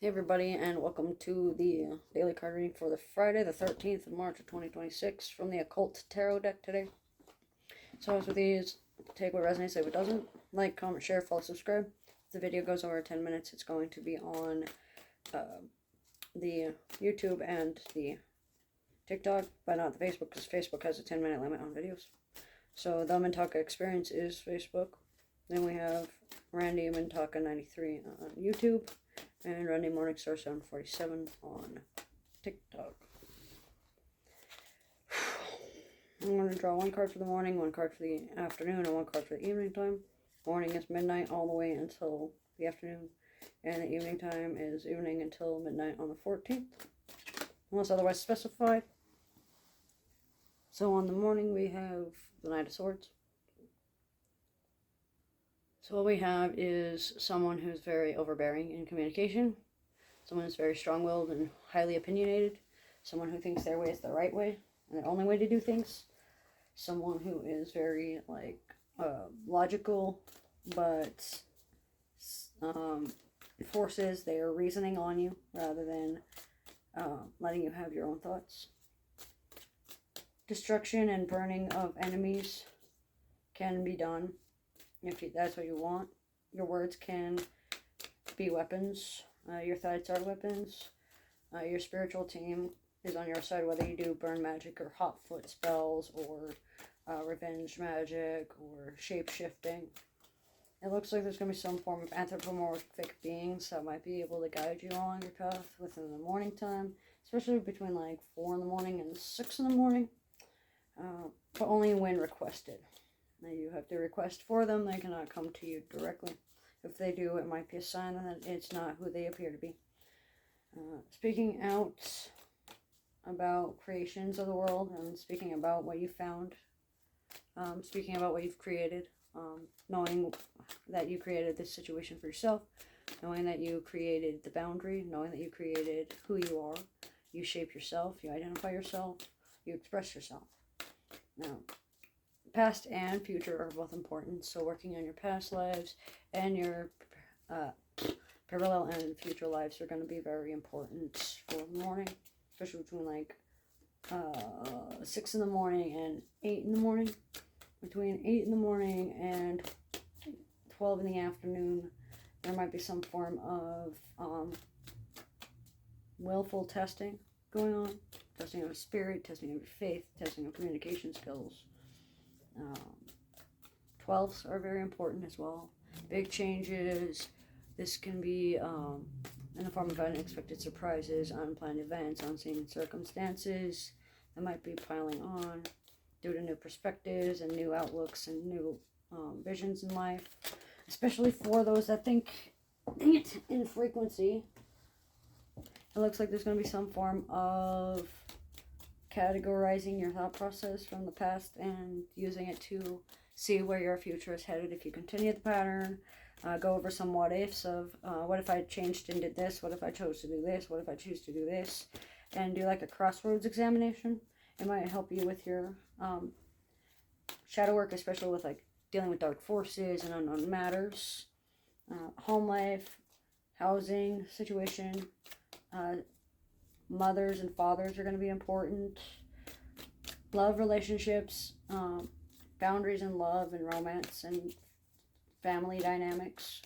Hey everybody, and welcome to the daily card reading for the Friday, the 13th of March of 2026 from the Occult Tarot deck today. So as with these, take what resonates, leave what doesn't. Like, comment, share, follow, subscribe. If the video goes over 10 minutes, it's going to be on the YouTube and the TikTok, but not the Facebook, because Facebook has a 10-minute limit on videos. So the Mintaka Experience is Facebook. Then we have Randy Mintaka 93 on YouTube. And Randy Morningstar 747 on TikTok. I'm going to draw one card for the morning, one card for the afternoon, and one card for the evening time. Morning is midnight all the way until the afternoon, and the evening time is evening until midnight on the 14th, unless otherwise specified. So on the morning we have the Knight of Swords. So what we have is someone who's very overbearing in communication, someone who's very strong-willed and highly opinionated, someone who thinks their way is the right way and their only way to do things, someone who is very, logical, but forces their reasoning on you rather than letting you have your own thoughts. Destruction and burning of enemies can be done if that's what you want. Your words can be weapons. Your thoughts are weapons. Your spiritual team is on your side, whether you do burn magic or hot foot spells or revenge magic or shape-shifting. It looks like there's going to be some form of anthropomorphic beings that might be able to guide you along your path within the morning time, especially between like 4 in the morning and 6 in the morning, but only when requested. Now you have to request for them. They cannot come to you directly. If they do, it might be a sign that it's not who they appear to be. Speaking out about creations of the world and speaking about what you found, speaking about what you've created, knowing that you created this situation for yourself, knowing that you created the boundary, knowing that you created who you are, you shape yourself, you identify yourself, you express yourself. Now, past and future are both important, so working on your past lives and your parallel and future lives are going to be very important for the morning, especially between like 6 in the morning and 8 in the morning. Between 8 in the morning and 12 in the afternoon, there might be some form of willful testing going on, testing of your spirit, testing of your faith, testing of communication skills. 12s are very important as well. Big changes. This can be in the form of unexpected surprises, unplanned events, unseen circumstances that might be piling on due to new perspectives and new outlooks and new visions in life, especially for those that think in frequency. It looks like there's going to be some form of categorizing your thought process from the past and using it to see where your future is headed if you continue the pattern. Go over some what ifs of what if I changed and did this, what if I chose to do this, what if I choose to do this, and do like a crossroads examination. It might help you with your shadow work, especially with like dealing with dark forces and unknown matters. Home life, housing situation, mothers and fathers are going to be important. Love relationships, boundaries in love and romance and family dynamics.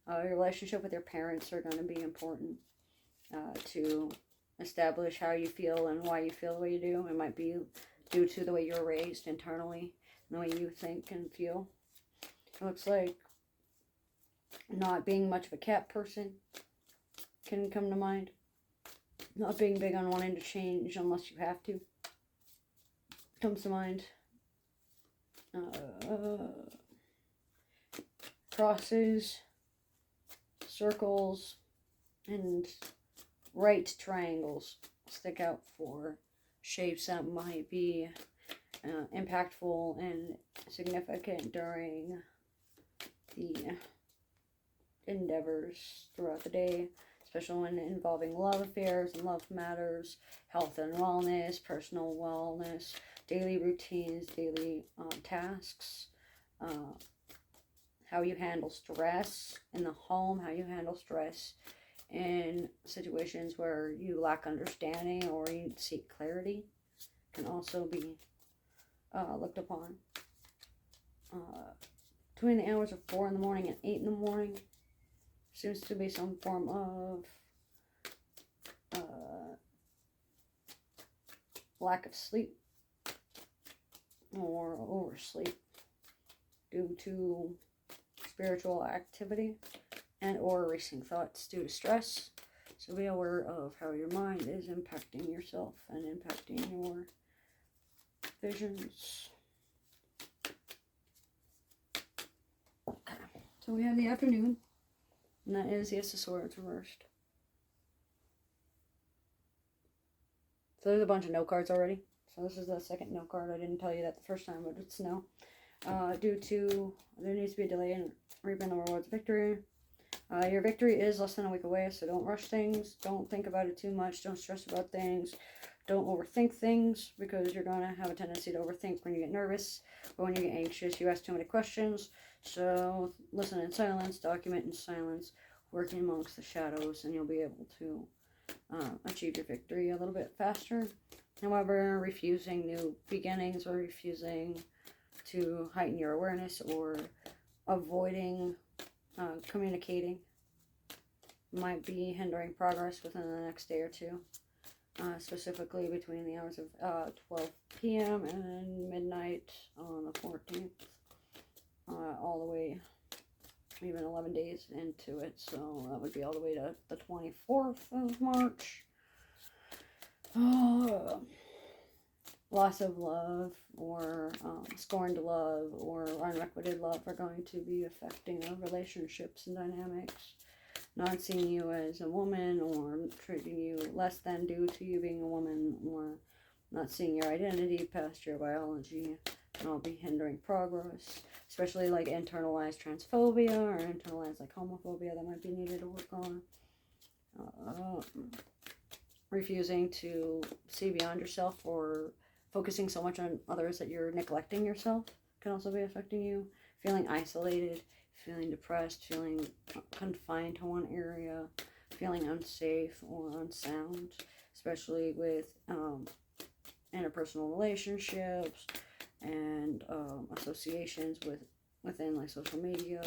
Your relationship with your parents are going to be important to establish how you feel and why you feel the way you do. It might be due to the way you're raised internally and the way you think and feel. It looks like not being much of a cat person can come to mind. Not being big on wanting to change unless you have to comes to mind. Crosses, circles, and right triangles stick out for shapes that might be impactful and significant during the endeavors throughout the day, especially when involving love affairs and love matters, health and wellness, personal wellness, daily routines, daily tasks, how you handle stress in the home, how you handle stress in situations where you lack understanding or you seek clarity can also be looked upon. Between the hours of 4 in the morning and 8 in the morning seems to be some form of lack of sleep or oversleep due to spiritual activity and or racing thoughts due to stress. So be aware of how your mind is impacting yourself and impacting your visions. Okay, so we have the afternoon, and that is the Ace of Swords reversed. So there's a bunch of no cards already. So this is the second no card. I didn't tell you that the first time, but it's no. Due to, there needs to be a delay in reaping the rewards of victory. Your victory is less than a week away, so don't rush things. Don't think about it too much. Don't stress about things. Don't overthink things, because you're going to have a tendency to overthink when you get nervous or when you get anxious. You ask too many questions. So listen in silence, document in silence, working amongst the shadows, and you'll be able to achieve your victory a little bit faster. However, refusing new beginnings or refusing to heighten your awareness or avoiding communicating might be hindering progress within the next day or two, specifically between the hours of 12 p.m. and midnight on the 14th, all the way, even 11 days into it, so that would be all the way to the 24th of March. Loss of love or scorned love or unrequited love are going to be affecting our relationships and dynamics. Not seeing you as a woman or treating you less than due to you being a woman, or not seeing your identity past your biology, and all be hindering progress, especially like internalized transphobia or internalized like homophobia that might be needed to work on. Refusing to see beyond yourself or focusing so much on others that you're neglecting yourself can also be affecting you. Feeling isolated, feeling depressed, feeling confined to one area, feeling unsafe or unsound, especially with interpersonal relationships and associations within like social media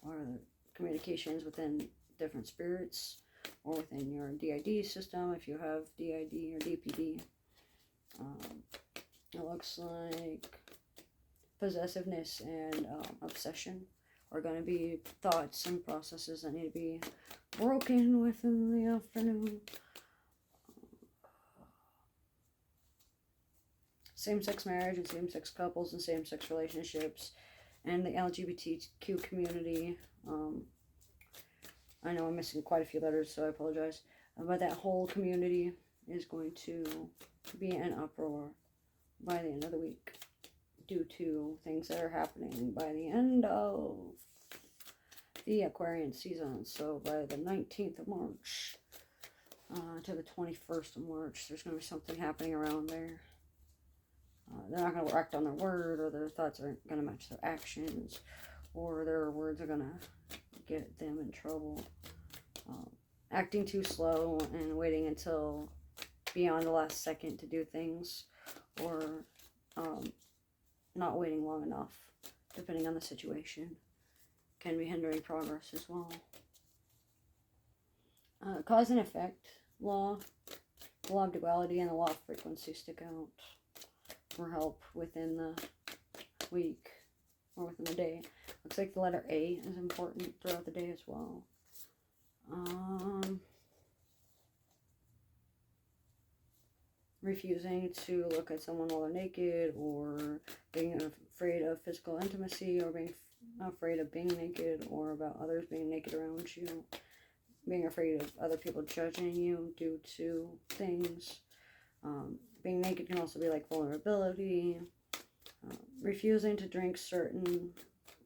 or communications within different spirits or within your DID system if you have DID or DPD. It looks like possessiveness and obsession are going to be thoughts and processes that need to be broken within the afternoon. Same-sex marriage and same-sex couples and same-sex relationships and the LGBTQ community. I know I'm missing quite a few letters, so I apologize. But that whole community is going to be in uproar by the end of the week due to things that are happening by the end of the Aquarian season. So by the 19th of March to the 21st of March, there's going to be something happening around there. They're not going to act on their word, or their thoughts aren't going to match their actions, or their words are going to get them in trouble. Acting too slow and waiting until beyond the last second to do things, or not waiting long enough, depending on the situation, can be hindering progress as well. Cause and effect law, the law of duality and the law of frequency stick out for help within the week or within the day. Looks like the letter A is important throughout the day as well. Refusing to look at someone while they're naked, or being afraid of physical intimacy, or being afraid of being naked, or about others being naked around you, being afraid of other people judging you due to things. Being naked can also be like vulnerability. Refusing to drink certain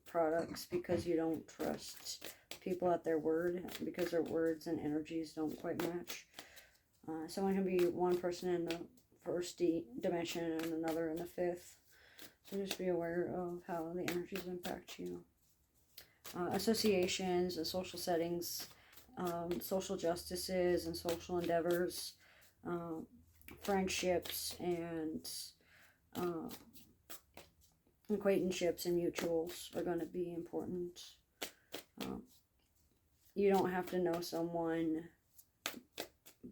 products because you don't trust people at their word, because their words and energies don't quite match. Someone can be one person in the first dimension and another in the fifth. So just be aware of how the energies impact you. Associations and social settings social justices and social endeavors, friendships and uh, acquaintanceships and mutuals are going to be important. You don't have to know someone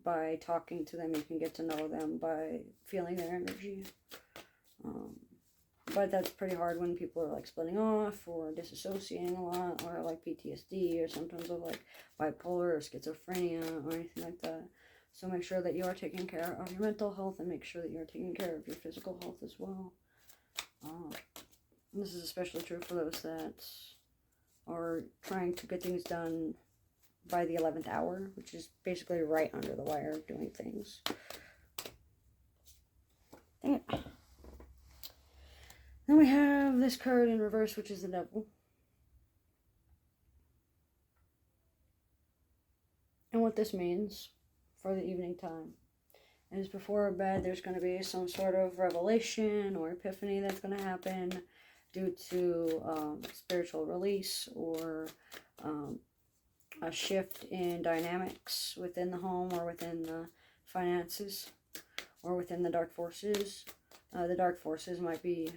by talking to them. You can get to know them by feeling their energy. But that's pretty hard when people are like splitting off or disassociating a lot, or like PTSD, or sometimes of like bipolar or schizophrenia or anything like that. So make sure that you are taking care of your mental health, and make sure that you are taking care of your physical health as well. This is especially true for those that are trying to get things done by the 11th hour, which is basically right under the wire doing things. Dang it. Then we have this card in reverse, which is the Devil. And what this means for the evening time is before bed there's going to be some sort of revelation or epiphany that's going to happen due to spiritual release or a shift in dynamics within the home or within the finances or within the dark forces. The dark forces might be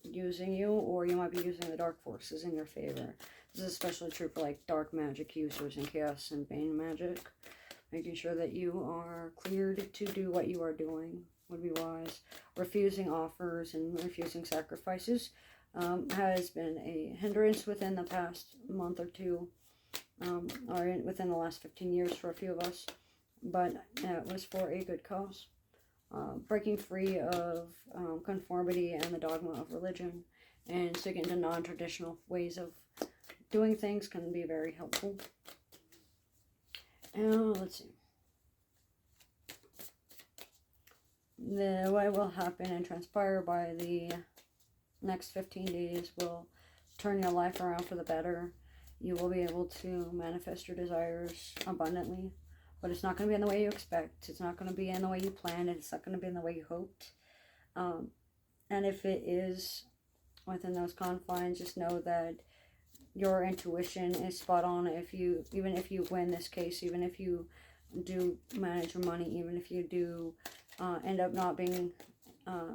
using you, or you might be using the dark forces in your favor. This is especially true for like dark magic users and chaos and bane magic. Making sure that you are cleared to do what you are doing would be wise. Refusing offers and refusing sacrifices has been a hindrance within the past month or two, or within the last 15 years for a few of us, but it was for a good cause. Breaking free of conformity and the dogma of religion and sticking to non-traditional ways of doing things can be very helpful. And let's see. What will happen and transpire by the next 15 days will turn your life around for the better. You will be able to manifest your desires abundantly. But it's not going to be in the way you expect. It's not going to be in the way you planned. It's not going to be in the way you hoped. And if it is within those confines, just know that your intuition is spot on. Even if you win this case, even if you do manage your money, even if you do end up not being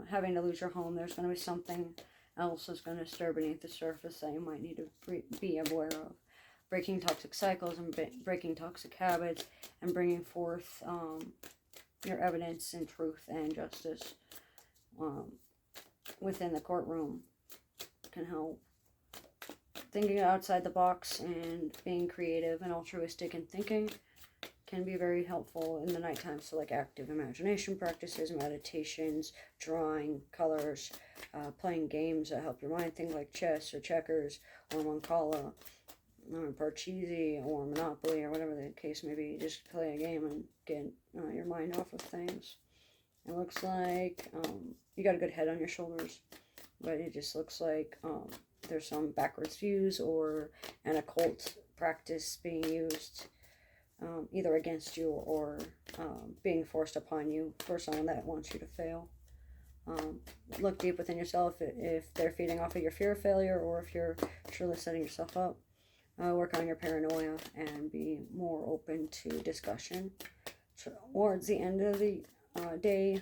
having to lose your home, there's going to be something else that's going to stir beneath the surface that you might need to be aware of. Breaking toxic cycles and breaking toxic habits and bringing forth your evidence and truth and justice within the courtroom can help. Thinking outside the box and being creative and altruistic in thinking can be very helpful in the nighttime. So like active imagination practices, meditations, drawing, colors, playing games that help your mind think, like chess or checkers or Mancala, or Parcheesi or Monopoly or whatever the case may be. Just play a game and get your mind off of things. It looks like you got a good head on your shoulders, but it just looks like there's some backwards views or an occult practice being used either against you or being forced upon you for someone that wants you to fail. Look deep within yourself if they're feeding off of your fear of failure or if you're truly setting yourself up. Work on your paranoia and be more open to discussion. Towards the end of the day,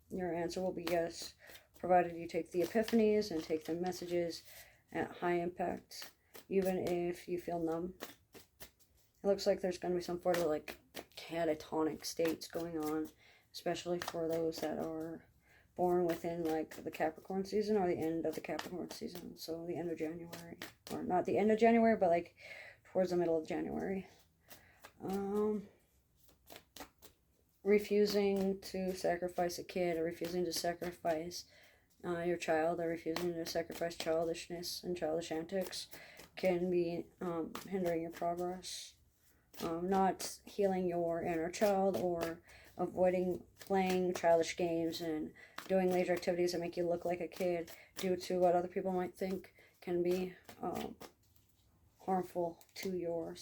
your answer will be yes, provided you take the epiphanies and take the messages at high impact, even if you feel numb. It looks like there's going to be some sort of like catatonic states going on, especially for those that are born within like the Capricorn season or the end of the Capricorn season. So the end of January, or not the end of January, but like towards the middle of January. Refusing to sacrifice a kid, or refusing to sacrifice your child, or refusing to sacrifice childishness and childish antics can be hindering your progress. Not healing your inner child or avoiding playing childish games and doing leisure activities that make you look like a kid due to what other people might think can be harmful to your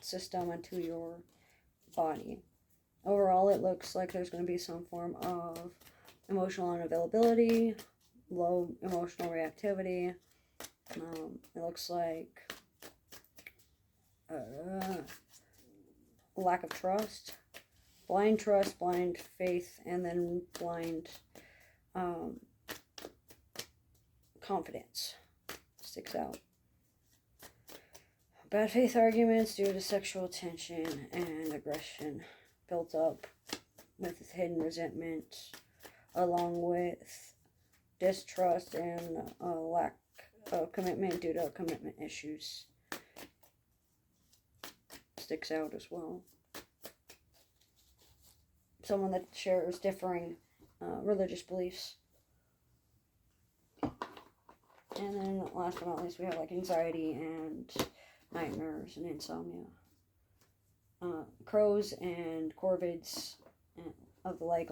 system and to your body. Overall, it looks like there's going to be some form of emotional unavailability, low emotional reactivity. It looks like lack of trust, blind trust, blind faith, and then blind confidence sticks out. Bad faith arguments due to sexual tension and aggression built up with hidden resentment, along with distrust and lack of commitment due to commitment issues. Sticks out as well. Someone that shares differing religious beliefs. And then last but not least, we have like anxiety and nightmares and insomnia. Crows and corvids of the like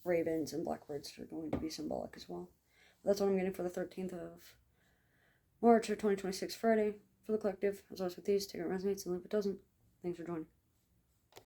ravens and blackbirds are going to be symbolic as well. That's what I'm getting for the 13th of March of 2026, Friday, for the collective. As always with these, take it resonates and leave it doesn't. Thanks for joining.